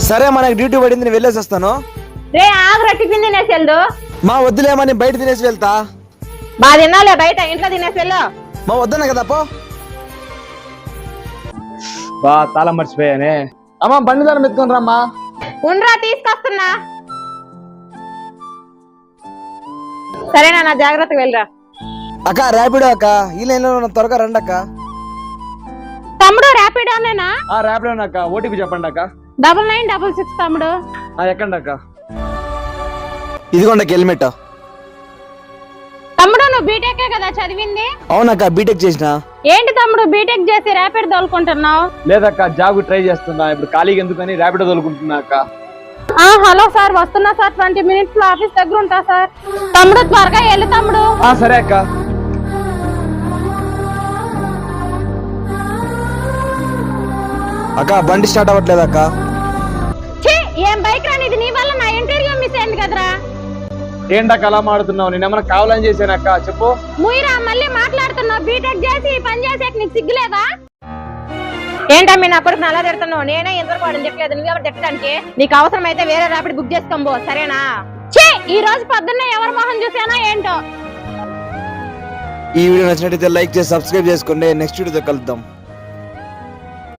సరే మనకి డ్యూటీ పడింది, నేను వెళ్ళేసి వస్తాను. రే ఆగ్రా టిఫిన్ తినేసి వెళ్దు. మా వద్దులేమని బయట తినేసి వెళ్తా. బాగా తినాలే, బయట ఇంట్లో తినేసి వెళ్ళు. మా వద్దన్న కదా పో. తాళం మర్చిపోయానే. అమ్మా బండి దారం ఎత్తుకొని రమ్మా. ఉండ్రా తీసుకొస్తున్నా. సరేనా, నా జాగ్రత్తగా వెళ్ళరా. అక్క ర్యాపిడో అక్క, ఈ లైన్ లో త్వరగా రండి అక్క. తమ్ముడు ర్యాపిడోనేనా? ర్యాపిడో అక్క, ఓటీపీ చెప్పండి అక్క. 9966 తమ్ముడు. ఎక్కండి అక్క. ఇదిగోండి హెల్మెట్. తమ్ముడు నువ్వు బీటెక్ కదా చదివింది? అవునక్క, బీటెక్ చేసిన. ఏంటి తమ్ముడు బీటెక్ చేసి ర్యాపిడ్ తోలుకుంటున్నావు? లేదక్క, జాబ్ ట్రై చేస్తున్నా, ఇప్పుడు ఖాళీగా ఎందుకని ర్యాపిడో తోలుకుంటున్నా అక్క. హలో సార్, వస్తున్నా సార్, 20 minutes లో ఆఫీస్ దగ్గర ఉంటా సార్. తమ్ముడు త్వరగా వెళ్ళు తమ్ముడు. సరే అక్క. అక్క బండి స్టార్ట్ అవ్వట్లేదు అక్క. ఏం బైక్ రానిది, నీ వల్ల నా ఇంటర్వ్యూ మిస్ అయింది కదరా. ఏంటక్క అలా మాడుతున్నావు? నేనేమన్నా కావాలని చేశానక్క, చెప్పు. ముయిరా మళ్ళీ మాట్లాడుతున్నావు. బీటెక్ చేసి పని చేసేకి నీకు సిగ్గులేదా? ఏంటా మీ నా కొడుకు అలా తిడుతున్నావు? నేనే ఎంతవరకు వాడిని తిట్టలేదు, నువ్వెవరు తిట్టడానికి? నీకు అవసరం అయితే వేరే ర్యాపిడ్ బుక్ చేసుకోబో, సరేనా? ఈ రోజు పొద్దున్నే ఎవరి మొహం చూసానో ఏంటో. ఈ వీడియో నచ్చినట్లయితే లైక్ చేసి సబ్స్క్రైబ్ చేసుకోండి. నెక్స్ట్ వీడియోతో కలుద్దాం.